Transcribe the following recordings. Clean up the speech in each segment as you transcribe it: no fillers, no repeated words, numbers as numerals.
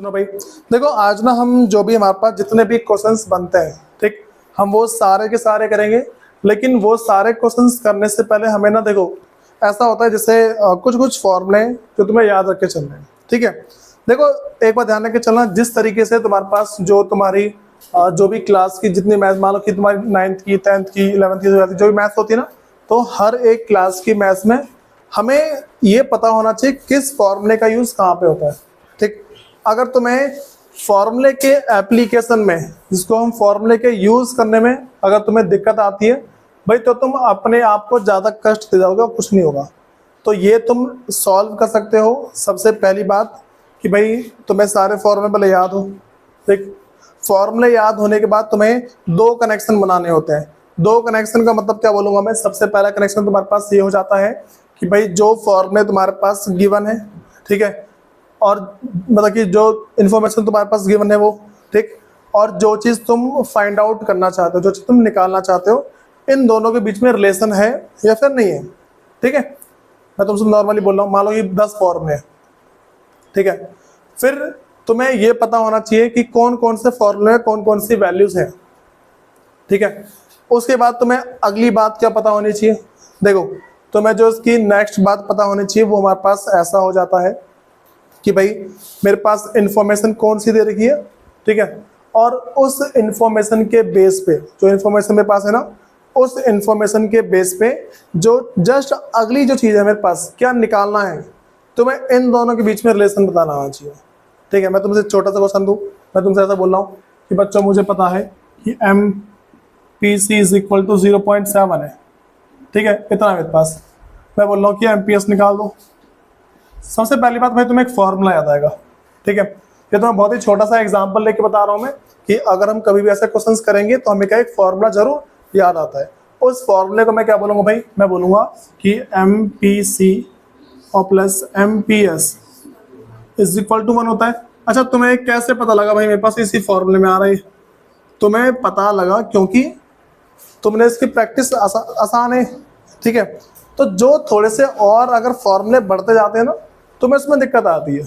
सुनो भाई, देखो आज ना हम जो भी हमारे पास जितने भी क्वेश्चंस बनते हैं, ठीक, हम वो सारे के सारे करेंगे। लेकिन वो सारे क्वेश्चंस करने से पहले हमें ना, देखो ऐसा होता है जैसे कुछ कुछ फॉर्मूले जो तुम्हें याद रख के चलने हैं, ठीक है। देखो एक बात ध्यान रख के चलना, जिस तरीके से तुम्हारे पास जो तुम्हारी जो भी क्लास की जितनी मैथ, मान लो कि तुम्हारी 9th की 10th की 11th की जो भी मैथ्स होती है ना, तो हर एक क्लास की मैथ्स में हमें ये पता होना चाहिए किस फॉर्मूले का यूज कहाँ पे होता है, ठीक। अगर तुम्हें फॉर्मूले के एप्लीकेशन में, जिसको हम फॉर्मूले के यूज करने में अगर तुम्हें दिक्कत आती है भाई, तो तुम अपने आप को ज्यादा कष्ट दे जाओगे और कुछ नहीं होगा। तो ये तुम सॉल्व कर सकते हो। सबसे पहली बात कि भाई तुम्हें सारे फॉर्मूले पहले याद हो, ठीक। फॉर्मूले याद होने के बाद तुम्हें दो कनेक्शन बनाने होते हैं। दो कनेक्शन का मतलब क्या बोलूंगा मैं, सबसे पहला कनेक्शन तुम्हारे पास ये हो जाता है कि भाई जो फॉर्मूले तुम्हारे पास गिवन है, ठीक है, और मतलब कि जो इन्फॉर्मेशन तुम्हारे पास गिवन है वो, ठीक, और जो चीज़ तुम फाइंड आउट करना चाहते हो, जो चीज़ तुम निकालना चाहते हो, इन दोनों के बीच में रिलेशन है या फिर नहीं है, ठीक है। मैं तुमसे नॉर्मली बोल रहा हूँ, मान लो कि 10 फॉर्मूले हैं, ठीक है। फिर तुम्हें ये पता होना चाहिए कि कौन कौन से फॉर्मूले में कौन कौन सी वैल्यूज हैं, ठीक है। उसके बाद तुम्हें अगली बात क्या पता होनी चाहिए, देखो तुम्हें जो इसकी नेक्स्ट बात पता होनी चाहिए वो हमारे पास ऐसा हो जाता है कि भाई मेरे पास इंफॉर्मेशन कौन सी दे रखी है, ठीक है, और उस इंफॉर्मेशन के बेस पे, जो इंफॉर्मेशन मेरे पास है ना, उस इंफॉर्मेशन के बेस पे जो जस्ट अगली जो चीज़ है मेरे पास क्या निकालना है, तो मैं इन दोनों के बीच में रिलेशन बताना आना चाहिए, ठीक है। मैं तुमसे छोटा सा क्वेश्चन दूँ, मैं तुमसे ऐसा बोल रहा हूँ कि बच्चों मुझे पता है कि MPC इज इक्वल टू 0.7 है, ठीक है, इतना मेरे पास। मैं बोल रहा हूँ कि MPS निकाल दो। सबसे पहली बात भाई तुम्हें एक फॉर्मूला याद आएगा, ठीक है। ये तो मैं बहुत ही छोटा सा एग्जांपल लेके बता रहा हूँ मैं कि अगर हम कभी भी ऐसे क्वेश्चंस करेंगे तो हमें क्या एक फॉर्मूला जरूर याद आता है। उस फॉर्मूले को मैं क्या बोलूँगा भाई, मैं बोलूँगा कि MPC और plus MPS is equal to 1 होता है। अच्छा तुम्हें कैसे पता लगा भाई मेरे पास इसी फॉर्मूले में आ रहा है? तुम्हें पता लगा क्योंकि तुमने इसकी प्रैक्टिस आसान है, ठीक है। तो जो थोड़े से और अगर फॉर्मूले बढ़ते जाते हैं ना, तुम्हें इसमें दिक्कत आती है,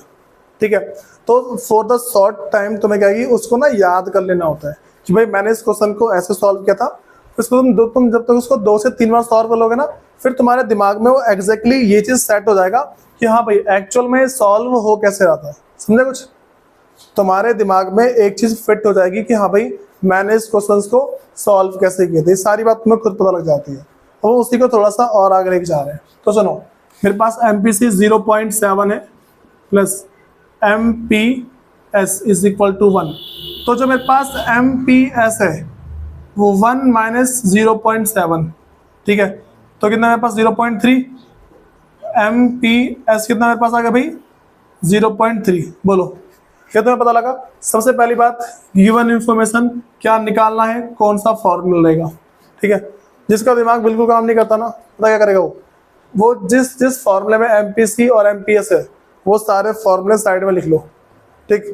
ठीक है। तो फॉर द शॉर्ट टाइम तुम्हें क्या है, उसको ना याद कर लेना होता है कि भाई मैंने इस क्वेश्चन को ऐसे सॉल्व किया था। इसको तुम जब तक उसको 2 से 3 बार सॉल्व कर लोगे ना, फिर तुम्हारे दिमाग में वो एग्जैक्टली ये चीज़ सेट हो जाएगा कि हाँ भाई एक्चुअल में सॉल्व हो कैसे रहा था, समझे कुछ। तुम्हारे दिमाग में एक चीज़ फिट हो जाएगी कि हाँ भाई मैंने इस क्वेश्चन को सॉल्व कैसे किया था, ये सारी बात तुम्हें खुद पता लग जाती है। और उसी को थोड़ा सा और आगे लेके जा रहे हैं। तो सुनो, मेरे पास MPC 0.7 है plus MPS is equal to 1। तो जो मेरे पास MPS है वो 1 माइनस 0.7, ठीक है। तो कितना मेरे पास 0.3। MPS कितना मेरे पास आ गया भाई 0.3। बोलो क्या तुम्हें पता लगा? सबसे पहली बात, गिवन इंफॉर्मेशन क्या निकालना है, कौन सा फॉर्मूला रहेगा, ठीक है। जिसका दिमाग बिल्कुल काम नहीं करता ना, पता क्या करेगा वो जिस जिस फॉर्मूले में MPC और MPS है वो सारे फॉर्मूले साइड में लिख लो, ठीक।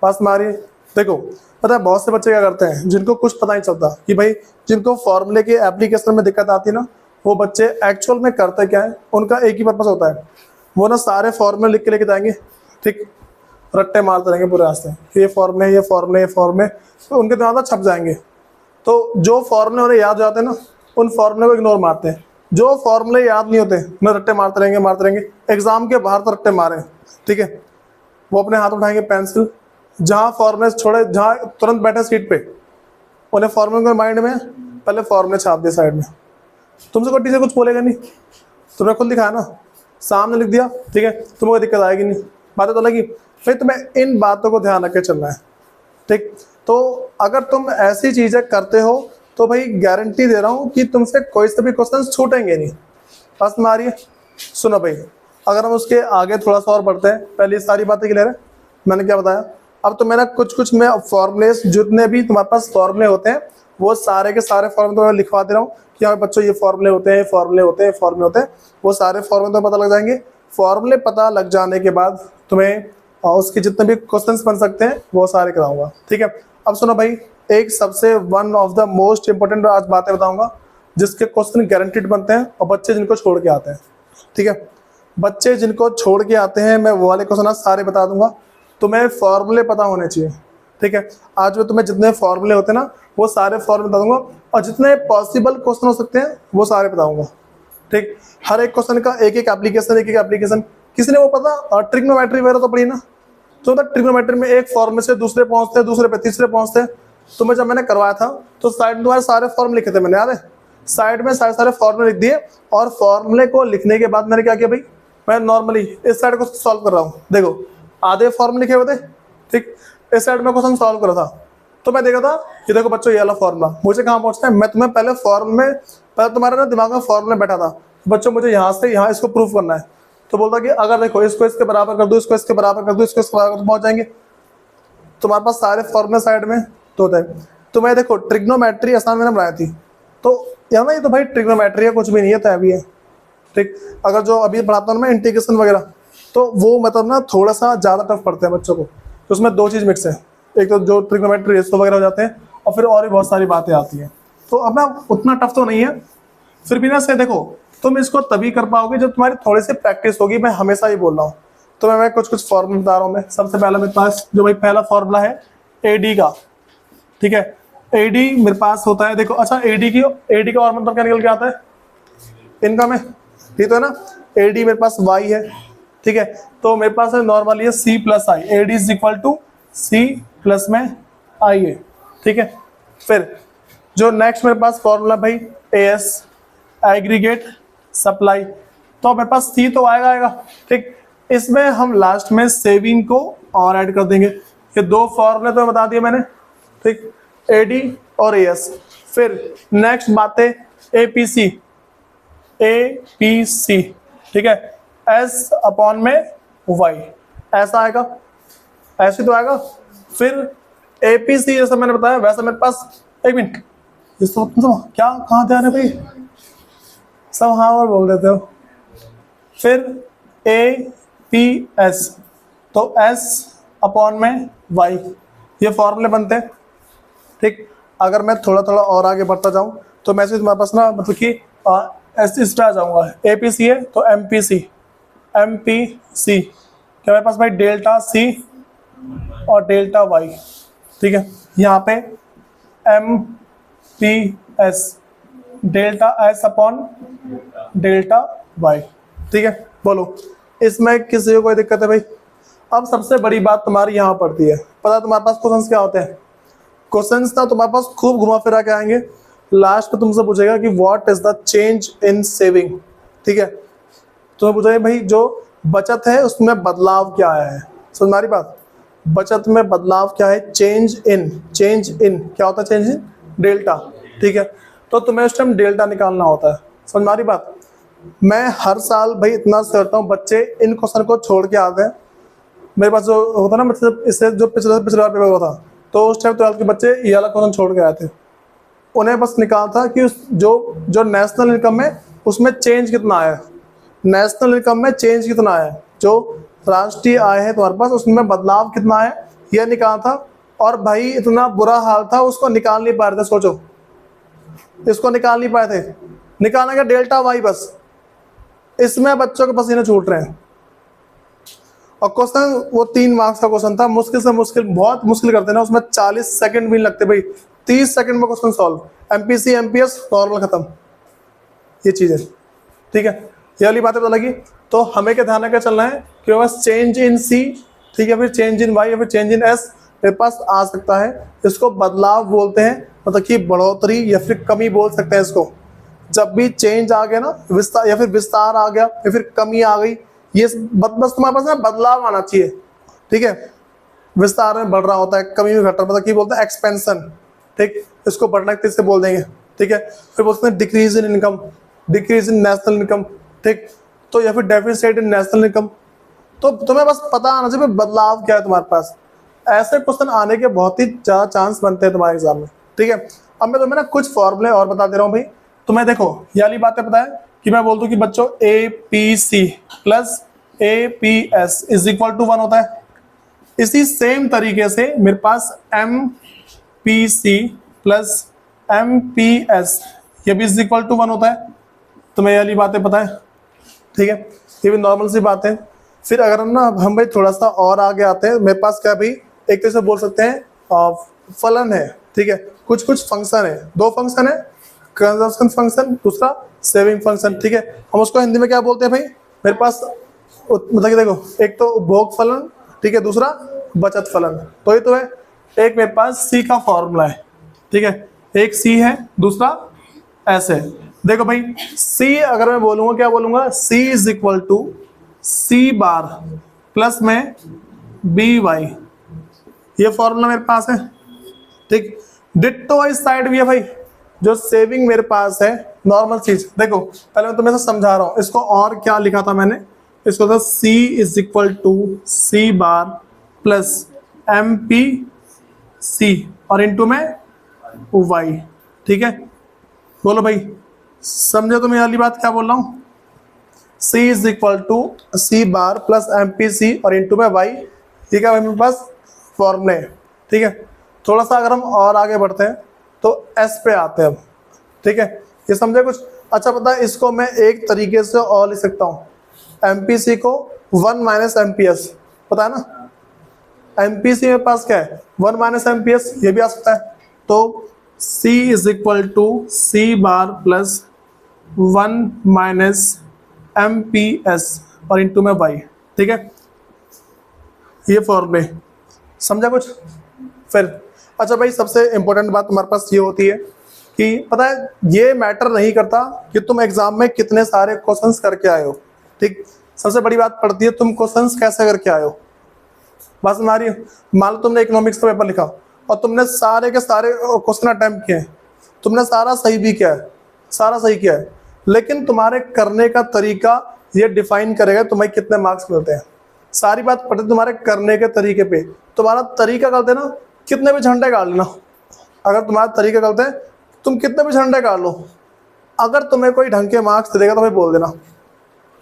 पास मारिए। देखो पता है बहुत से बच्चे क्या करते हैं जिनको कुछ पता नहीं चलता कि भाई जिनको फॉर्मूले के एप्लीकेशन में दिक्कत आती है ना, वो बच्चे एक्चुअल में करते क्या है, उनका एक ही पर्पस होता है, वो ना सारे फॉर्मूले लिख के लेके जाएंगे, ठीक, रट्टे मारते रहेंगे पूरे रास्ते, ये फॉर्मूले ये फॉर्मूले ये फॉर्मूले, तो उनके दिमाग में छप जाएंगे। तो जो फॉर्मूले उन्हें याद हो जाते हैं ना, उन फॉर्मूले को इग्नोर मारते हैं। जो फॉर्मूले याद नहीं होते उन्हें रट्टे मारते रहेंगे। एग्जाम के बाहर तो रट्टे मारे, ठीक है। वो अपने हाथ उठाएंगे पेंसिल, जहाँ फॉर्मूले छोड़े, जहाँ तुरंत बैठे सीट पे, उन्हें फॉर्मूले को माइंड में पहले फॉर्मूले छाप दिए साइड में। तुमसे कोई टीचर कुछ बोलेगा नहीं, तुमने खुद दिखाया ना, सामने लिख दिया, ठीक है, तुम्हें कोई दिक्कत आएगी नहीं। बातें तो लगी भाई, तुम्हें इन बातों को ध्यान रख के चलना है, ठीक। तो अगर तुम ऐसी चीजें करते हो तो भाई गारंटी दे रहा हूँ कि तुमसे कोई से भी क्वेश्चन छूटेंगे नहीं। बस मारिए। सुनो भाई, अगर हम उसके आगे थोड़ा सा और बढ़ते हैं, पहले सारी बातें क्लियर है, मैंने क्या बताया। अब तो मैंने कुछ मैं फॉर्मूले, जितने भी तुम्हारे पास फॉर्मूले होते हैं वो सारे के सारे फॉर्मूले तो मैं लिखवा दे रहा हूँ कि हाँ बच्चों ये फॉर्मूले होते हैं, फॉर्मूले होते हैं, फॉर्मूले होते हैं। वो सारे फॉर्मूले तो पता लग जाएंगे। फॉर्मूले पता लग जाने के बाद तुम्हें उसके जितने भी क्वेश्चंस बन सकते हैं वो सारे कराऊंगा, ठीक है। अब सुनो भाई, एक सबसे one of the most important आज बातें बताऊंगा जिसके क्वेश्चन गारंटीड बनते हैं और बच्चे जिनको छोड़ के आते हैं, ठीक है। बच्चे जिनको छोड़ के आते हैं मैं वो वाले क्वेश्चन आज सारे बता दूंगा, तुम्हें फॉर्मूले पता होने चाहिए, ठीक है। आज में तुम्हें जितने फॉर्मूले होते हैं ना वो सारे फॉर्मूले बता दूंगा, और जितने पॉसिबल क्वेश्चन हो सकते हैं वो सारे बताऊंगा, ठीक। हर एक क्वेश्चन का एक एक एप्लीकेशन, किसी ने वो पता और ट्रिग्नोमेट्री वगैरह तो पढ़ी ना, तो ट्रिग्नोमेट्री में एक फॉर्मूले से दूसरे पहुंचते हैं, दूसरे पे तीसरे पहुंचते हैं। तो मैं जब मैंने करवाया था तो साइड में तुम्हारे सारे फॉर्मूले लिखे थे मैंने, याद है, साइड में सारे फॉर्मूले लिख दिए। और फॉर्मूले को लिखने के बाद मैंने क्या किया भाई, मैं नॉर्मली इस साइड को सॉल्व कर रहा हूँ, देखो आधे फॉर्मूले लिखे हुए थे, ठीक। इस साइड में क्वेश्चन सॉल्व कर रहा था, तो मैं देखा था कि देखो बच्चों ये वाला फॉर्मूला मुझे कहाँ पहुंचना है। मैं तुम्हें पहले फॉर्मूले में, पहले तुम्हारे ना दिमाग में फॉर्मूला बैठा था, बच्चों मुझे यहाँ से यहाँ इसको प्रूफ करना है। तो बोलता कि अगर देखो इसको इसके बराबर कर दो, इसको इसके बराबर कर दो, इसको इसके बराबर पहुंच जाएंगे। तुम्हारे पास सारे फॉर्मूले साइड में तो होता है। तो मैं देखो ट्रिग्नोमेट्री आसान मैंने बनाई थी, तो यार ना ये तो भाई ट्रिग्नोमेट्री है, कुछ भी नहीं है, तय भी है, ठीक। अगर जो अभी पढ़ाता हूँ मैं इंटीग्रेशन वगैरह, तो वो मतलब ना थोड़ा सा ज़्यादा टफ पड़ते हैं बच्चों को। तो उसमें दो चीज़ मिक्स है, एक तो जो ट्रिग्नोमेट्री रेशियो वगैरह हो जाते हैं, और फिर और भी बहुत सारी बातें आती हैं। तो अब ना उतना टफ तो नहीं है, फिर भी ना से देखो तुम इसको तभी कर पाओगे जब तुम्हारी थोड़ी सी प्रैक्टिस होगी। मैं हमेशा ही बोल रहा हूँ। तो मैं कुछ फॉर्मूला बता रहा हूँ। मैं सबसे पहला मेरे पास जो भाई पहला फॉर्मूला है एडी का, ठीक है। एडी मेरे पास होता है, देखो अच्छा एडी का और मतलब क्या निकल के आता है, इनकम है, ठीक तो है ना। एडी मेरे पास वाई है, ठीक है। तो मेरे पास है नॉर्मली है C plus I, AD is equal to C plus में आई है, ठीक है। फिर जो नेक्स्ट मेरे पास फॉर्मूला भाई एएस, एग्रीगेट सप्लाई, तो मेरे पास सी तो आएगा, ठीक। इसमें हम लास्ट में सेविंग को और ऐड कर देंगे। ये दो फॉर्मूले तो बता दिए मैंने, ठीक, एडी और एएस। फिर नेक्स्ट बात है एपीसी, ठीक है, एस अपॉन में वाई, ऐसा आएगा, ऐसे तो आएगा। फिर एपीसी जैसा मैंने बताया वैसा मेरे पास, एक मिनट ये सब क्या कहाँ ध्यान है भाई, सब हाँ और बोल देते हो। फिर ए पी एस, तो एस अपॉन में वाई, ये फॉर्मूले बनते हैं, ठीक। अगर मैं थोड़ा थोड़ा और आगे बढ़ता जाऊं तो मैं तुम्हारे पास ना मतलब कि एस इस पे आ जाऊंगा। ए पी सी है तो एम पी सी, क्या मेरे पास भाई डेल्टा सी और डेल्टा वाई, ठीक है। यहाँ पे M P S, delta S upon delta Y, ठीक है। बोलो इसमें किसी को कोई दिक्कत है भाई। अब सबसे बड़ी बात तुम्हारी यहाँ पड़ती है, पता है तुम्हारे पास क्वेश्चंस क्या होते हैं। क्वेश्चंस ना तुम्हारे पास खूब घुमा फिरा के आएंगे, लास्ट में तुमसे पूछेगा कि what is the change in saving, ठीक है। तुम्हें पूछेगा भाई जो बचत है उसमें बदलाव क्या आया है, समझ में आ रही बात, बचत में बदलाव क्या है, चेंज इन क्या होता है, चेंज इन डेल्टा, ठीक है। तो तुम्हें उस टाइम डेल्टा निकालना होता है, समझ में आ रही बात। मैं हर साल भाई इतना करता हूँ, बच्चे इन क्वेश्चन को छोड़ के आते हैं। मेरे पास जो होता ना मतलब इससे जो पिछला पेपर हुआ था, तो उस टाइम 12th के बच्चे ये वाला क्वेश्चन छोड़ के आए थे। उन्हें बस निकालना था कि जो नेशनल इनकम है उसमें चेंज कितना आया है, नेशनल इनकम में चेंज कितना आया है, जो राष्ट्रीय आय है तुम्हारे पास उसमें बदलाव कितना है, यह निकालना था। और भाई इतना बुरा हाल था उसको निकाल नहीं पा रहे थे, सोचो इसको निकाल नहीं पाए थे, निकालना क्या डेल्टा वाई, बस इसमें बच्चों के पसीने छूट रहे हैं। और क्वेश्चन वो 3 मार्क्स का क्वेश्चन था, मुश्किल से मुश्किल, बहुत मुश्किल करते ना, उसमें 40 सेकंड भी नहीं लगते भाई, 30 सेकंड में question solve, MPC MPS normal खत्म, ये चीज है, ठीक है। ये वाली बातें पता लगी। तो हमें क्या ध्यान रखकर चलना है कि बस चेंज इन सी, ठीक है, फिर चेंज इन वाई या फिर चेंज इन एस मेरे पास आ सकता है, इसको बदलाव बोलते हैं, मतलब कि बढ़ोतरी या फिर कमी बोल सकते हैं इसको। जब भी चेंज आ गया ना, विस्तार या फिर विस्तार आ गया या फिर कमी आ गई, ये बस तुम्हारे पास ना बदलाव आना चाहिए, ठीक है। विस्तार में बढ़ रहा होता है, कमी में घट रहा, मतलब कि बोलते हैं एक्सपेंशन, ठीक, इसको बढ़ना किससे बोल देंगे, ठीक है। फिर बोलते हैं decrease in income, decrease in national income, ठीक, तो या फिर डेफिसिट इन नेशनल इनकम। तो तुम्हें बस पता आना चाहिए बदलाव क्या है तुम्हारे पास। ऐसे क्वेश्चन आने के बहुत ही ज्यादा चांस बनते हैं तुम्हारे एग्जाम में, ठीक है। अब मैं तुम्हें ना कुछ फॉर्मूले और बता दे रहा हूँ भाई, तुम्हें देखो ये वाली बातें पता है कि मैं बोल दूं कि बच्चों A P C plus A P S is equal to 1 होता है। इसी सेम तरीके से मेरे पास M P C plus M P S ये भी इज इक्वल टू 1 होता है। तुम्हें ये वाली बातें पता है, ठीक है, ये भी नॉर्मल सी बात है। फिर अगर हम भाई थोड़ा सा और आगे आते हैं, मेरे पास क्या भाई, एक तो इसे बोल सकते हैं फलन है, ठीक है, कुछ कुछ फंक्शन है, दो फंक्शन है, कंजर्वेशन फंक्शन, दूसरा सेविंग फंक्शन, ठीक है। हम उसको हिंदी में क्या बोलते हैं भाई, मेरे पास मतलब कि देखो, एक तो उपभोग फलन, ठीक है, दूसरा बचत फलन। तो ये तो है, एक मेरे पास सी का फॉर्मूला है, ठीक है, एक सी है, दूसरा ऐसे। देखो भाई, सी अगर मैं बोलूंगा, क्या बोलूंगा, C is equal to C bar plus में बी वाई, ये फॉर्मूला मेरे पास है, ठीक। डिट्टो इस साइड भी है भाई, जो सेविंग मेरे पास है, नॉर्मल चीज। देखो पहले मैं तुम्हें समझा रहा हूं, इसको और क्या लिखा था मैंने, इसको था C is equal to C bar plus M P C और इनटू में वाई, ठीक है। बोलो भाई, समझे तुम ये वाली बात क्या बोल रहा हूं, C is equal to C bar plus M P C और इनटू में वाई, ठीक है भाई, मेरे पास फॉर्मूले, ठीक है। थोड़ा सा अगर हम और आगे बढ़ते हैं तो एस पे आते हैं अब, ठीक है, ये समझे कुछ। अच्छा पता है, इसको मैं एक तरीके से और लिख सकता हूँ, एमपीसी को 1 माइनस एमपीएस, पता है ना, एमपीसी मेरे पास क्या है, 1 माइनस एमपीएस, ये भी आ सकता है। तो C is equal to C bar plus 1 minus MPS और इनटू में वाई, ठीक है, ये फॉर्मूले, समझा कुछ। फिर अच्छा भाई, सबसे इंपॉर्टेंट बात तुम्हारे पास ये होती है कि पता है, ये मैटर नहीं करता कि तुम एग्जाम में कितने सारे क्वेश्चंस करके आए हो, ठीक, सबसे बड़ी बात पड़ती है तुम क्वेश्चंस कैसे करके आए हो। बात समझ आ रही है। मान लो तुमने इकोनॉमिक्स का पेपर लिखा और तुमने सारे के सारे क्वेश्चन अटेम्प्ट किए, तुमने सारा सही भी किया है, सारा सही किया है, लेकिन तुम्हारे करने का तरीका ये डिफाइन करेगा तुम्हें कितने मार्क्स मिलते हैं। सारी बात पड़ती है तुम्हारे करने के तरीके पे। तुम्हारा तरीका गलत है ना, कितने भी झंडे गाड़ लेना, अगर तुम्हारा तरीका गलत है तुम कितने भी झंडे गाड़ लो, अगर तुम्हें कोई ढंग के मार्क्स देगा तो भाई बोल देना,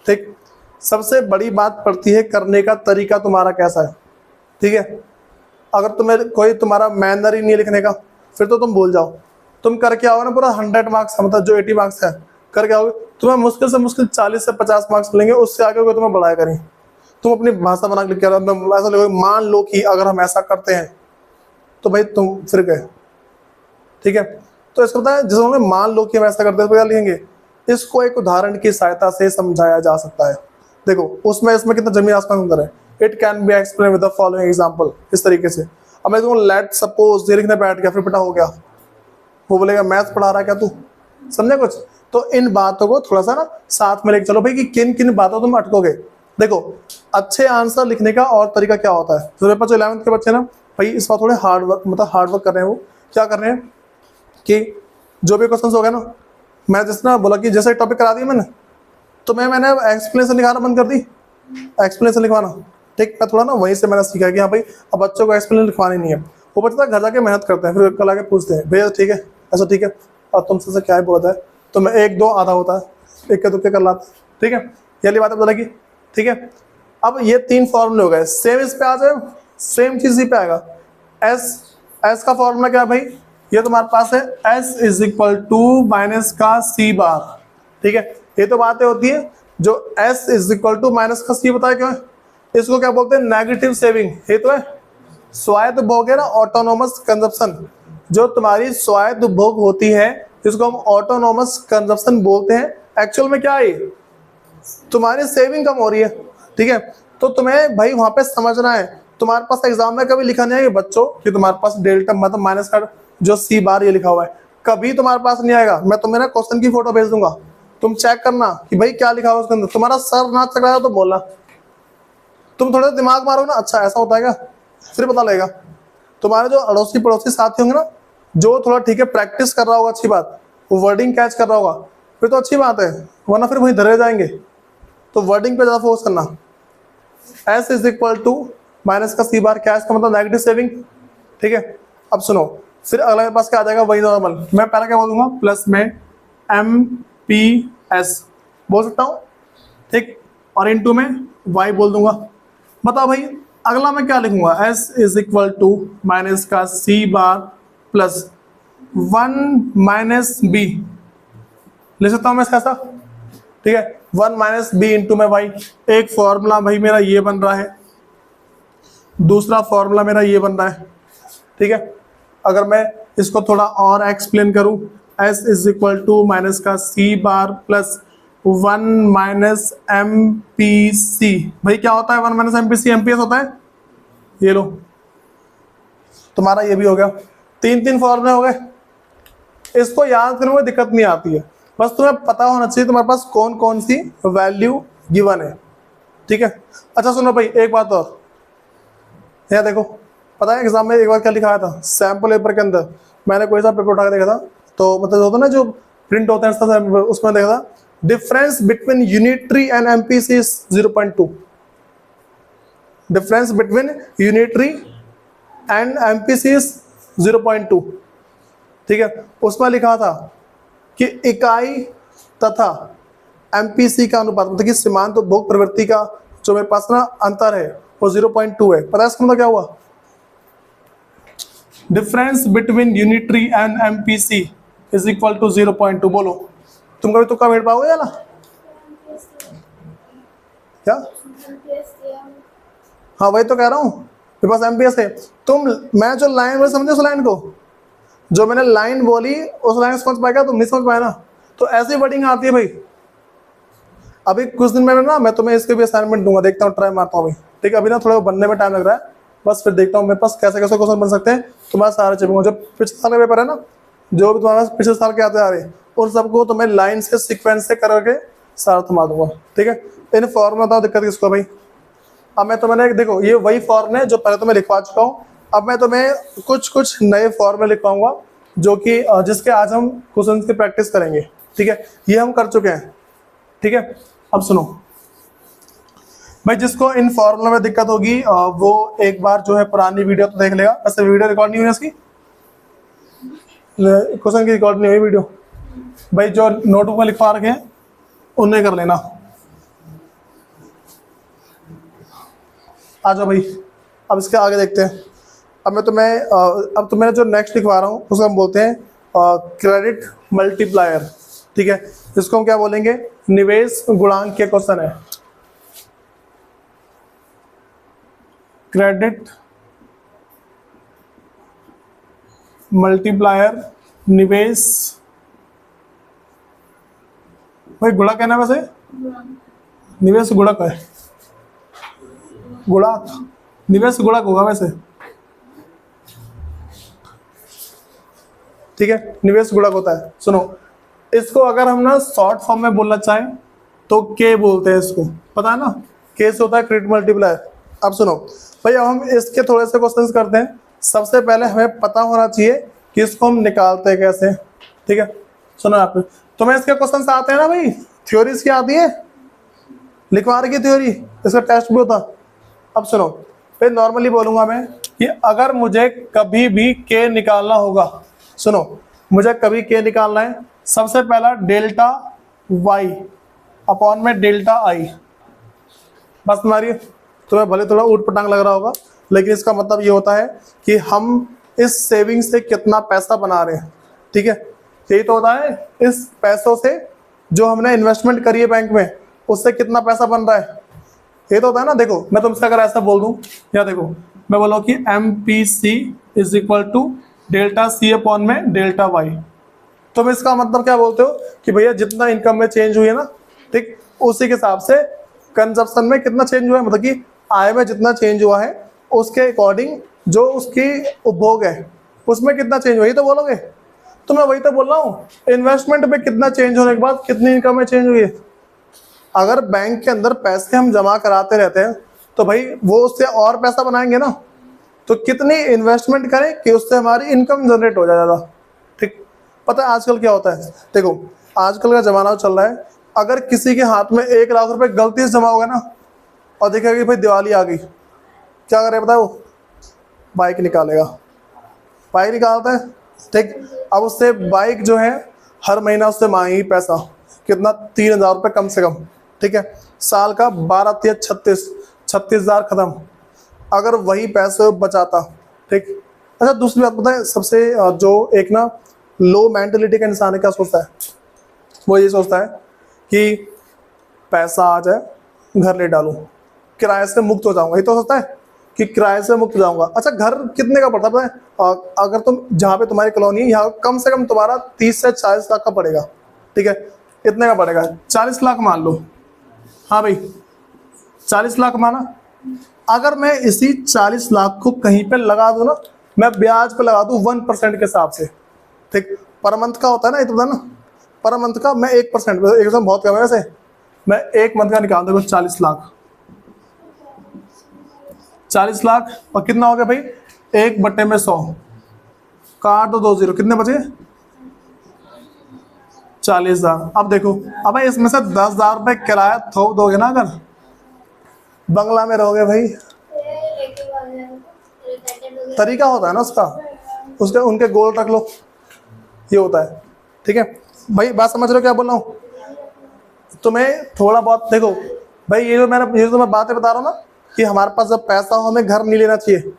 ठीक। सबसे बड़ी बात पड़ती है करने का तरीका तुम्हारा कैसा है, ठीक है। अगर तुम्हें कोई तुम्हारा मैनर ही नहीं लिखने का, फिर तो तुम भूल जाओ, तुम करके आओगे ना पूरा 100 मार्क्स, मतलब जो 80 मार्क्स है करके आओगे, तुम्हें मुश्किल से मुश्किल 40 से 50 मार्क्स मिलेंगे, उससे आगे कोई तुम्हें बढ़ाया करें। तुम अपनी भाषा बना के लिख के ऐसा लिखो, मान लो कि अगर हम ऐसा करते हैं तो भाई तुम फिर गए, ठीक है। तो इसको पता है, जिसमें मान लो कि हम ऐसा करते हैं तो क्या लिखेंगे, इसको एक उदाहरण की सहायता से समझाया जा सकता है। देखो उसमें इसमें कितना जमीन आसमान अंतर है। It can be explain with the following example, इस तरीके से। अब मैं तुमको लेट सपोज ये लिखने बैठ गया, फिर पिटा हो गया, वो बोलेगा मैथ पढ़ा रहा है क्या तू, समझे कुछ। तो इन बातों को थोड़ा सा ना साथ में लेके चलो भाई, कि किन किन बातों तुम अटकोगे। देखो अच्छे आंसर लिखने का और तरीका क्या होता है, तो मेरे पास जो 11th के बच्चे ना भाई, इस बार थोड़े हार्ड वर्क, मतलब हार्ड वर्क कर रहे हैं। वो क्या कर रहे हैं कि जो भी क्वेश्चन हो गया ना, मैं जिस ना बोला कि जैसे टॉपिक करा दिया मैंने, तो मैंने एक्सप्लेनेशन लिखाना बंद कर दी, एक्सप्लेनेशन लिखवाना, ठीक। मैं थोड़ा ना वहीं से मैंने सीखा कि हाँ भाई अब बच्चों को एक्सप्लेनेशन लिखवानी नहीं है। वो बच्चा घर जाके मेहनत करते हैं, फिर कल आके पूछते हैं भैया ठीक है, ऐसा ठीक है, और तुमसे से क्या है बोलता है, तो मैं 1 2 आधा होता है, एक के दुक्के कर लाता, ठीक है। ये वाली बात बोला कि ठीक है। अब ये 3 फॉर्मूले हो गए, सेम इस पे आ जाए, सेम चीज ही पे आएगा। एस का फॉर्मूला क्या है भाई, ये तुम्हारे पास है S is equal to minus का सी बार, ठीक है। ये तो बातें होती है, जो S is equal to minus का सी बताया क्यों है, इसको क्या बोलते हैं, नेगेटिव सेविंग। ये तो है स्वायत्त उपभोग है ना, ऑटोनोमस कंजप्शन, जो तुम्हारी स्वायत्त उपभोग होती है जिसको हम ऑटोनोमस कंजप्शन बोलते हैं। एक्चुअल में क्या है, तुम्हारी सेविंग कम हो रही है, ठीक है। तो तुम्हें भाई वहां पे समझना है। तुम्हारे पास एग्जाम में कभी लिखा नहीं आएगा बच्चों कि तुम्हारे पास डेल्टा मतलब माइनस का जो सी बार ये लिखा हुआ है, कभी तुम्हारे पास नहीं आएगा। मैं तुम्हें ना क्वेश्चन की फोटो भेज दूंगा, तुम चेक करना कि भाई क्या लिखा हुआ उसके अंदर। तुम्हारा सर ना चक रहा है तो बोलना, तुम थोड़ा दिमाग मारो ना, अच्छा ऐसा होता है क्या, फिर पता लगेगा। तुम्हारे जो अड़ोसी पड़ोसी साथी होंगे ना, जो थोड़ा ठीक है प्रैक्टिस कर रहा होगा, अच्छी बात, वो वर्डिंग कैच कर रहा होगा, फिर तो अच्छी बात है, वरना फिर वहीं धरे जाएंगे। तो वर्डिंग पे ज्यादा फोकस करना। S is equal to minus का सी बार, क्या इसका मतलब नेगेटिव सेविंग, ठीक है। अब सुनो, फिर अगला के पास क्या आ जाएगा, वही नॉर्मल। मैं पहले क्या बोलूंगा, प्लस में एम पी एस बोल सकता हूँ, ठीक, और इनटू में वाई बोल दूंगा। बताओ भाई अगला मैं क्या लिखूंगा, S is equal to minus का C bar plus 1 minus B लिख सकता हूं मैं ऐसा, ठीक है। 1 माइनस बी इंटू में वाई। एक फॉर्मूला भाई मेरा ये बन रहा है, दूसरा फॉर्मूला मेरा ये बन रहा है, ठीक है। अगर मैं इसको थोड़ा और एक्सप्लेन करूं, S is equal to minus का C bar plus 1 minus M P C. भाई क्या होता है 1 minus M P C? MPS होता है। ये लो तुम्हारा ये भी हो गया, 3 फॉर्मूले हो गए। इसको याद करने में दिक्कत नहीं आती है, बस तुम्हें पता होना चाहिए तुम्हारे पास कौन कौन सी वैल्यू गिवन है, ठीक है। अच्छा सुनो भाई, एक बात और, यहाँ देखो, पता है एग्जाम में एक बार क्या लिखा था, सैंपल पेपर के अंदर मैंने कोई सा पेपर उठा के देखा था, तो मतलब होता ना जो प्रिंट होता है उसमें देखा था, difference between unitary and MPC is 0.2। Difference between unitary and MPC is 0.2, ठीक है। उसमें लिखा था कि इकाई तथा एमपीसी का अनुपात, मतलब कि सीमांत उपभोग प्रवृत्ति का जो मेरे पास ना अंतर है वो 0.2 है। पता है इसका मतलब क्या हुआ? Difference between unitary and MPC is equal to 0.2। बोलो तुम कभी तुक्का भेड़ पाओगे या ना? क्या? हाँ वही तो कह रहा हूँ, मेरे पास एमपीएस है। तुम, मैं जो लाइन बोली समझे, उस लाइन को, जो मैंने लाइन बोली उस लाइन समझ पाएगा? तुम नहीं समझ पाए ना। तो ऐसी वर्डिंग आती है भाई। अभी कुछ दिन में ना मैं तुम्हें इसके भी असाइनमेंट दूंगा, देखता हूँ, ट्राई मारता हूँ भाई, ठीक है। अभी ना थोड़ा बनने में टाइम लग रहा है, बस फिर देखता हूँ मेरे पास कैसे कैसे क्वेश्चन बन सकते हैं। तुम्हारा सारा चिपकूंगा, जो पिछले साल का पेपर है ना, जो भी तुम्हारे पास पिछले साल के आते आ रहे हैं उन सबको तुम्हें लाइन से सीक्वेंस से करके सारा थमा दूंगा, ठीक है। इन फॉर्म बताओ दिक्कत किसको भाई? अब मैं तुम्हें देखो, ये वही फॉर्म है जो पहले तुम्हें लिखवा चुका हूँ। अब मैं तुम्हें कुछ कुछ नए फॉर्मूले लिखवाऊंगा जो कि जिसके आज हम क्वेश्चन की प्रैक्टिस करेंगे, ठीक है। ये हम कर चुके हैं, ठीक है। अब सुनो भाई, जिसको इन फॉर्मूला में दिक्कत होगी वो एक बार जो है पुरानी वीडियो तो देख लेगा। वैसे वीडियो रिकॉर्ड नहीं हुई इसकी, क्वेश्चन की रिकॉर्ड नहीं हुई वीडियो। भाई जो नोटबुक में लिखवा रखे हैं उन्हें कर लेना। आ जाओ भाई, अब इसके आगे देखते हैं। अब मैं तुम्हें अब तुम्हें जो नेक्स्ट लिखवा रहा हूँ उसको हम बोलते हैं क्रेडिट मल्टीप्लायर, ठीक है। इसको हम क्या बोलेंगे? निवेश गुणांक के क्वेश्चन है। क्रेडिट मल्टीप्लायर निवेश, भाई गुणा कहना है वैसे, निवेश गुणक है, गुणक, निवेश गुणक होगा वैसे, ठीक है। निवेश गुणक होता है। सुनो, इसको अगर हम ना शॉर्ट फॉर्म में बोलना चाहें तो के बोलते हैं इसको, पता है ना, के से होता है क्रेडिट मल्टीप्लायर। अब सुनो भाई, अब हम इसके थोड़े से क्वेश्चंस करते हैं। सबसे पहले हमें पता होना चाहिए कि इसको हम निकालते हैं कैसे, ठीक है। सुनो आप, तुम्हें इसके क्वेश्चंस आते हैं ना भाई, थ्योरी इसकी आती है, लिखवा रखी थ्योरी, इसका टेस्ट भी होता। अब सुनो, फिर नॉर्मली बोलूंगा मैं कि अगर मुझे कभी भी के निकालना होगा, सुनो, मुझे कभी के निकालना है, सबसे पहला डेल्टा वाई अपॉन में डेल्टा आई। बस तुम्हारी, तुम्हें भले थोड़ा ऊट पटांग लग रहा होगा, लेकिन इसका मतलब ये होता है कि हम इस सेविंग से कितना पैसा बना रहे हैं, ठीक है। यही तो होता है, इस पैसों से जो हमने इन्वेस्टमेंट करी है बैंक में उससे कितना पैसा बन रहा है, ये तो होता है ना। देखो मैं तुमसे अगर ऐसा बोल दूं, या देखो मैं बोलूँ कि M P C is equal to delta C upon में डेल्टा वाई, तुम इसका मतलब क्या बोलते हो कि भैया जितना इनकम में चेंज हुई है ना, ठीक, उसी के हिसाब से कंजप्शन में कितना चेंज हुआ है, मतलब कि आय में जितना चेंज हुआ है उसके अकॉर्डिंग जो उसकी उपभोग है उसमें कितना चेंज हुआ, ये तो बोलोगे। तो मैं वही तो बोल रहा हूँ, इन्वेस्टमेंट में कितना चेंज होने के बाद कितनी इनकम में चेंज हुई है। अगर बैंक के अंदर पैसे हम जमा कराते रहते हैं तो भाई वो उससे और पैसा बनाएंगे ना, तो कितनी इन्वेस्टमेंट करें कि उससे हमारी इनकम जनरेट हो जाए ज़्यादा, ठीक। पता है आजकल क्या होता है, देखो आजकल का जमाना चल रहा है, अगर किसी के हाथ में 1 लाख रुपए गलती से जमा हो गया ना और देखेगा कि भाई दिवाली आ गई, क्या करे पता है वो? बाइक निकालेगा, बाइक निकालता है, ठीक। अब उससे बाइक जो है हर महीना उससे मांगेगी पैसा, कितना? 3,000 रुपये कम से कम, ठीक है। साल का 12 36 हज़ार खत्म। अगर वही पैसे बचाता, ठीक। अच्छा दूसरी बात पता है, सबसे जो एक ना लो मेंटलिटी का इंसान है क्या सोचता है, वो ये सोचता है कि पैसा आ जाए, घर ले डालूं, किराए से मुक्त हो जाऊंगा। ये तो सोचता है कि किराए से मुक्त हो जाऊंगा। अच्छा, घर कितने का पड़ता है पता है? अगर तुम जहाँ पे तुम्हारी कॉलोनी है यहाँ कम से कम तुम्हारा 30 से 40 लाख का पड़ेगा। ठीक है, इतने का पड़ेगा, 40 लाख मान लो। हाँ भाई, 40 लाख माना। अगर मैं इसी 40 लाख को कहीं पे लगा दूं ना, मैं ब्याज पे लगा दूं 1% के हिसाब से, ठीक, पर मंथ का होता है ना, ये तो पता है ना, पर मंथ का मैं 1%, एकदम बहुत कम है वैसे, मैं 1 मंथ का निकाल दूंगा 40 लाख। 40 लाख और कितना हो गया भाई, 1/100, काट दो 2 0, कितने बचे? 40,000। अब देखो, अब इसमें से 10,000 रुपये किराया थोप दोगे ना, अगर बंगला में रहोगे भाई, तरीका होता है ना उसका, उसके उनके गोल रख लो, ये होता है। ठीक है भाई, बात समझ रहे हो क्या बोल रहा हूँ? तुम्हें थोड़ा बहुत देखो भाई, ये जो मैं बातें बता रहा हूँ ना, कि हमारे पास जब पैसा हो हमें घर नहीं लेना चाहिए,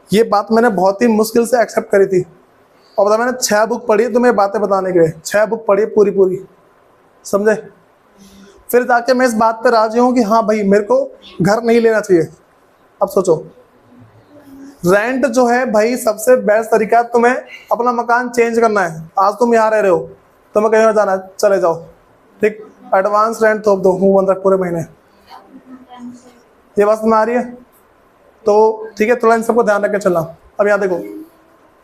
ये बात मैंने बहुत ही मुश्किल से एक्सेप्ट करी थी। और बता, मैंने 6 बुक पढ़ी तुम्हें बातें बताने के लिए, 6 बुक पढ़ी पूरी, समझे? फिर जाके मैं इस बात पे राजी हूँ कि हाँ भाई मेरे को घर नहीं लेना चाहिए। अब सोचो, रेंट जो है भाई सबसे बेस्ट तरीका है तुम्हें अपना मकान चेंज करना है। आज तुम यहाँ रह रहे हो, तुम्हें कहीं और जाना है, चले जाओ, ठीक, एडवांस रेंट थोप दो, मुंह बंद रख पूरे महीने। ये बात में आ रही है? तो ठीक है, थोड़ा इन सबको ध्यान रख के चलना। अब यहाँ देखो,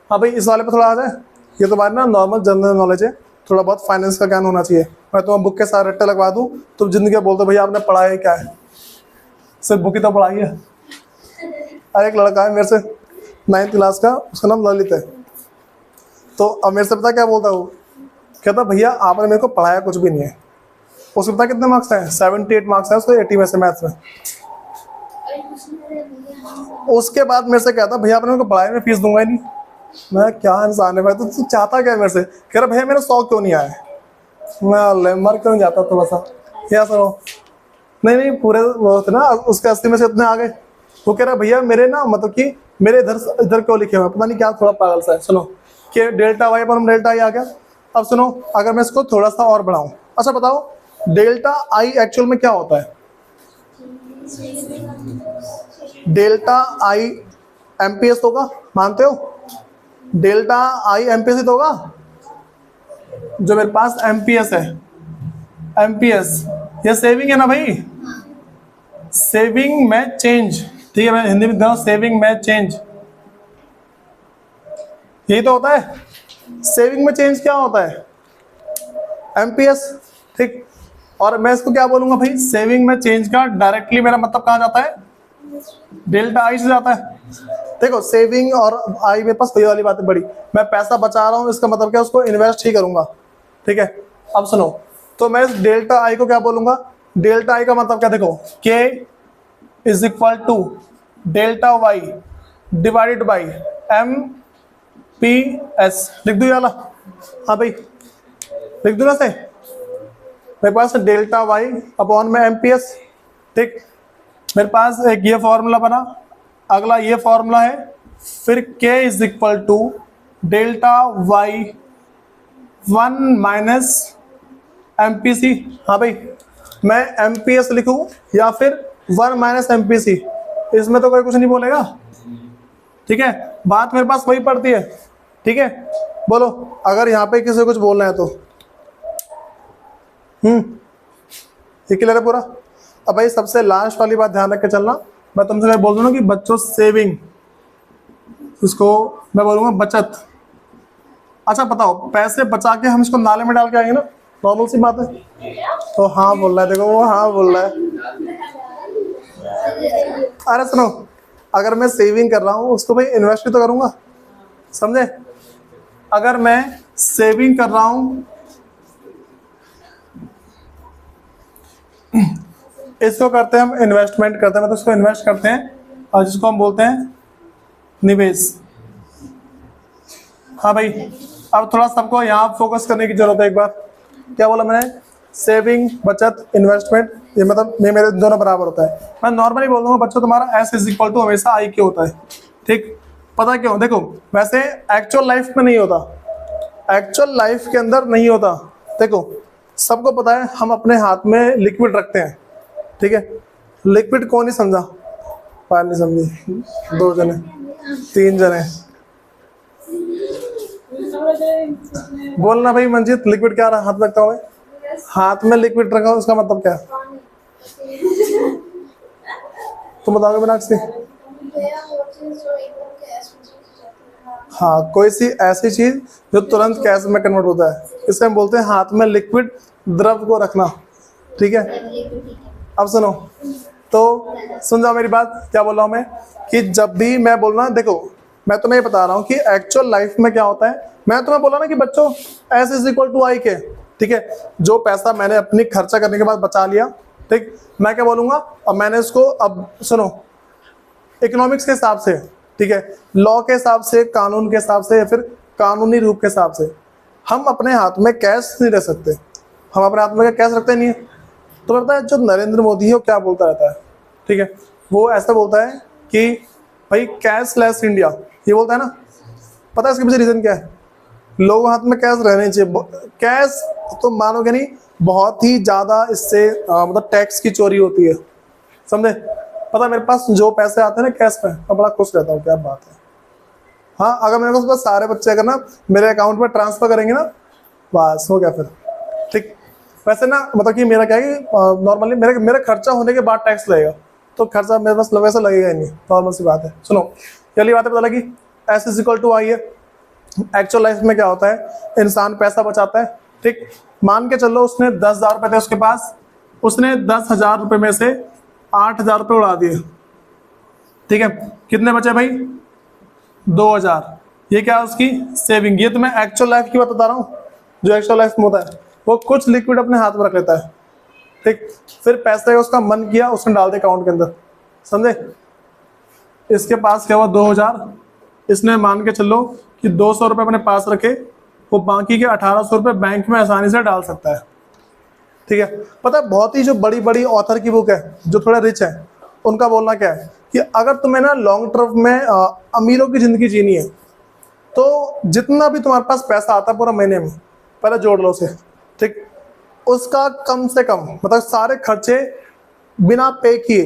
हाँ भाई इस वाले पे थोड़ा आ जाए, ये तुम्हारी ना नॉर्मल जनरल नॉलेज है, थोड़ा बहुत फाइनेंस का ज्ञान होना चाहिए। मैं तुम्हें बुक के साथ रट्टे लगवा दूँ, तुम जिंदगी बोल दो भैया आपने पढ़ा है क्या है, सिर्फ बुक ही तो पढ़ाई है। अरे एक लड़का है मेरे से 9th क्लास का, उसका नाम ललित है। तो अब मेरे से पता क्या बोलता है वो, कहता भैया आपने मेरे को पढ़ाया कुछ भी नहीं है। उसको पता कितने मार्क्स हैं? 78 मार्क्स है उसको 80 में से मैथ्स में। उसके बाद मेरे से कहता भैया आपने मेरे को पढ़ाया, मैं फीस दूंगा ही नहीं। मैं क्या इंसान है भाई, तो तू चाहता क्या है मेरे से? कह रहा भैया मेरा 100 क्यों नहीं आया? मैं मर क्यों नहीं जाता थोड़ा सा, क्या सुनो, नहीं पूरे वो थे ना उसके 80 में से इतने आ गए। वो कह रहा भैया मेरे ना मतलब कि मेरे इधर क्यों लिखे हुए, पता नहीं क्या, थोड़ा पागल सा है। सुनो कि डेल्टा वाई पर हम डेल्टा आई आ गया। अब सुनो, अगर मैं इसको थोड़ा सा और बढ़ाऊं, अच्छा बताओ डेल्टा आई एक्चुअल में क्या होता है? डेल्टा आई एमपीएस होगा, मानते हो? डेल्टा आई एमपीएस ही तो होगा। जो मेरे पास एमपीएस है, एमपीएस ये सेविंग है ना भाई, सेविंग में चेंज, ठीक है मैं हिंदी में कहूँ, सेविंग में चेंज, यही तो होता है। सेविंग में चेंज क्या होता है? एमपीएस, ठीक। और मैं इसको क्या बोलूंगा भाई, सेविंग में चेंज का डायरेक्टली मेरा मतलब कहाँ जाता है? डेल्टा आई से जाता है। देखो सेविंग और आई मेरे पास वही वाली बात है बड़ी, मैं पैसा बचा रहा हूँ इसका मतलब क्या, उसको इन्वेस्ट ही करूंगा, ठीक है। अब सुनो, तो मैं इस डेल्टा आई को क्या बोलूंगा? डेल्टा आई का मतलब क्या, देखो K is equal to delta Y divided by M P S. लिख दू वाला? हाँ भाई लिख दू ना से, मेरे पास डेल्टा वाई अपॉन में एम पी एस, ठीक। मेरे पास एक ये फॉर्मूला बना, अगला ये फॉर्मूला है, फिर k is equal to delta Y 1 minus M P C. हाँ भाई, मैं एम पी एस लिखूँ या फिर 1 माइनस एम पी सी, इसमें तो कोई कुछ नहीं बोलेगा, ठीक है। बात मेरे पास वही पड़ती है, ठीक है। बोलो अगर यहाँ पे किसी को कुछ बोलना है तो ये क्लियर है पूरा? अब भाई सबसे लास्ट वाली बात ध्यान रख के चलना, मैं तुमसे बोल दूँ ना कि बच्चों सेविंग, इसको मैं बोलूँगा बचत। अच्छा बताओ, पैसे बचा के हम इसको नाले में डाल के आएंगे ना, नॉर्मल सी बात है। तो हाँ बोल रहा है, देखो वो हाँ बोल रहा है। अरे सुनो, अगर मैं सेविंग कर रहा हूँ उसको भाई इन्वेस्ट भी तो करूँगा, समझे? अगर मैं सेविंग कर रहा हूँ, इसको करते हैं हम इन्वेस्टमेंट करते हैं, मतलब इसको इन्वेस्ट करते हैं, और जिसको हम बोलते हैं निवेश। हाँ भाई, अब थोड़ा सबको यहाँ फोकस करने की जरूरत है। एक बार क्या बोला मैंने? सेविंग, बचत, इन्वेस्टमेंट, ये मतलब ये मेरे दोनों बराबर होता है। मैं नॉर्मली बोल दूंगा बच्चों तुम्हारा एस इज इक्वल टू हमेशा आई के होता है, ठीक। पता क्यों? देखो वैसे एक्चुअल लाइफ में नहीं होता, एक्चुअल लाइफ के अंदर नहीं होता। देखो सबको पता है हम अपने हाथ में लिक्विड रखते हैं, ठीक है। लिक्विड कौन नहीं समझा? पायल नहीं समझी, 2 जने 3 जने। बोलना भाई मंजीत, लिक्विड क्या रहा? हाथ में रखता हूँ, हाथ में लिक्विड रखा, उसका मतलब क्या है? तुम बताओगे मीनाक्षी? हाँ, कोई सी ऐसी चीज जो तुरंत गैस में कन्वर्ट होता है, इसे हम बोलते हैं हाथ में लिक्विड द्रव को रखना, ठीक है। अब सुनो, तो सुन जाओ मेरी बात, क्या बोल रहा हूँ मैं, कि जब भी मैं बोल रहा हूँ, देखो मैं तुम्हें बता रहा हूँ कि एक्चुअल लाइफ में क्या होता है। मैं तुम्हें बोला ना कि बच्चों S इज इक्वल टू आई के, ठीक है। जो पैसा मैंने अपनी खर्चा करने के बाद बचा लिया, ठीक, मैं क्या बोलूंगा, अब मैंने इसको, अब सुनो, इकोनॉमिक्स के हिसाब से, ठीक है, लॉ के हिसाब से, कानून के हिसाब से, या फिर कानूनी रूप के हिसाब से, हम अपने हाथ में कैश नहीं रख सकते। हम अपने हाथ में कैश रखते नहीं है। तुम्हें पता है जो नरेंद्र मोदी है वो क्या बोलता रहता है, ठीक है, वो ऐसा बोलता है कि भाई कैशलेस इंडिया, ये बोलता है ना। पता है इसके पीछे रीजन क्या है? लोगों हाथ में कैश रहने चाहिए। कैश तो मानोगे नहीं, बहुत ही ज्यादा इससे मतलब टैक्स की चोरी होती है, समझे। पता है मेरे पास जो पैसे आते हैं ना कैश में, मैं बड़ा खुश रहता हूँ, क्या बात है। हाँ, अगर मेरे को सारे बच्चे अगर ना मेरे अकाउंट में ट्रांसफर करेंगे ना, बस हो गया फिर, ठीक। वैसे ना मतलब कि मेरा क्या है कि नॉर्मली मेरे खर्चा होने के बाद टैक्स लगेगा, तो खर्चा मेरे पास वैसा लगेगा ही नहीं, नॉर्मल सी बात है। सुनो, पहली बात है पता लगी, S इज इक्वल टू आई है। एक्चुअल लाइफ में क्या होता है, इंसान पैसा बचाता है, ठीक। मान के चलो उसने 10,000 रुपए थे उसके पास, उसने 10,000 रुपए में से 8,000 रुपये उड़ा दिए, ठीक है। कितने बचे भाई? 2,000। ये क्या है? उसकी सेविंग। ये तो मैं एक्चुअल लाइफ की बात बता रहा हूँ। जो एक्चुअल लाइफ में होता है वो कुछ लिक्विड अपने हाथ में रख लेता है, ठीक। फिर पैसे का उसका मन किया, उसने डाल दिया अकाउंट के अंदर, समझे। इसके पास क्या हुआ? 2,000। इसने मान के चलो कि 200 रुपये अपने पास रखे, वो बाकी के 1,800 रुपये बैंक में आसानी से डाल सकता है, ठीक है। पता है बहुत ही जो बड़ी बड़ी ऑथर की बुक है, जो थोड़ा रिच है, उनका बोलना क्या है कि अगर तुम्हें ना लॉन्ग टर्म में अमीरों की जिंदगी जीनी है, तो जितना भी तुम्हारे पास पैसा आता है पूरा महीने में, पहले जोड़ लो उसे, ठीक। उसका कम से कम मतलब सारे खर्चे बिना पे किए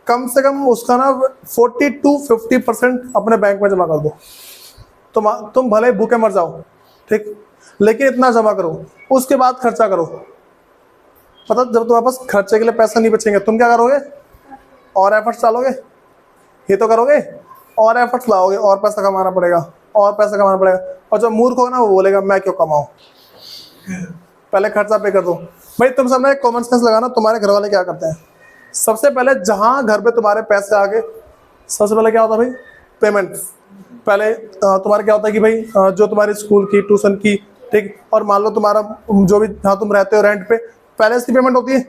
कम से कम उसका ना 40 to 50% अपने बैंक में जमा कर दो। तुम भले भूखे मर जाओ, ठीक, लेकिन इतना जमा करो, उसके बाद खर्चा करो। पता जब तुम्हारे पास खर्चे के लिए पैसा नहीं बचेंगे, तुम क्या करोगे? और एफर्ट्स डालोगे, ये तो करोगे, और एफर्ट्स लाओगे, और पैसा कमाना पड़ेगा, और पैसा कमाना पड़ेगा। और जो मूर्ख होगा ना वो बोलेगा मैं क्यों कमाऊं, पहले खर्चा पे कर दो। भाई तुम सब ना एक कॉमन सेंस लगाना, तुम्हारे घर वाले क्या करते हैं? सबसे पहले जहां घर पे तुम्हारे पैसे आ गए, सबसे पहले क्या होता है भाई? पेमेंट। पहले तुम्हारा क्या होता है कि भाई जो तुम्हारे स्कूल की, ट्यूशन की, ठीक, और मान लो तुम्हारा जो भी जहाँ तुम रहते हो रेंट पे, पहले इसकी पेमेंट होती है,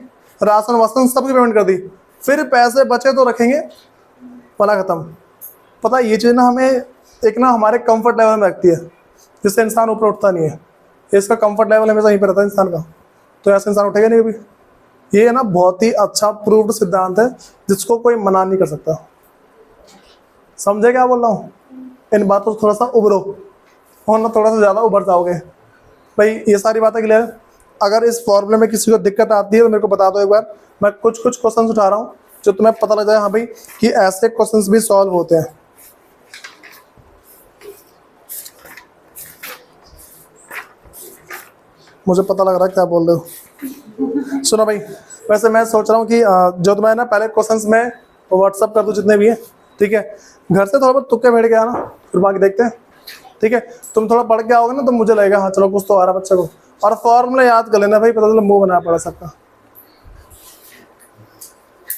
राशन वासन सबकी पेमेंट कर दी, फिर पैसे बचे तो रखेंगे, वाला खत्म। पता है ये चीज़ ना हमें एक ना हमारे कंफर्ट लेवल में रखती है, जिससे इंसान ऊपर उठता नहीं है। इसका कंफर्ट लेवल हमेशा यहीं पर रहता है इंसान का, तो ऐसे इंसान उठेगा नहीं कभी। ये है ना बहुत ही अच्छा प्रूव्ड सिद्धांत है, जिसको कोई मना नहीं कर सकता। समझे क्या बोल रहा हूँ? इन बातों से थोड़ा सा उभरो, और ना थोड़ा सा ज़्यादा उभर जाओगे। भाई ये सारी बातें क्लियर है। अगर इस फॉर्मूले में किसी को दिक्कत आती है तो मेरे को बता दो एक बार, मैं कुछ क्वेश्चंस उठा रहा हूँ जो तुम्हें पता लग जाए हाँ भाई कि ऐसे क्वेश्चंस भी सॉल्व होते हैं। मुझे पता लग रहा है क्या बोल रहे हो। सुनो भाई, वैसे मैं सोच रहा हूँ कि जो तुम्हें ना पहले क्वेश्चंस में व्हाट्सअप कर दूँ जितने भी हैं, ठीक है। घर से थोड़ा बहुत तुक्के बैठ के आना, फिर बाकी देखते हैं, ठीक है। तुम थोड़ा पढ़ के आओगे ना तो मुझे लगेगा हाँ चलो कुछ तो आ रहा बच्चे को। और फॉर्मूला याद कर लेना भाई, पता चला मुंह बनाया पड़ा सबका।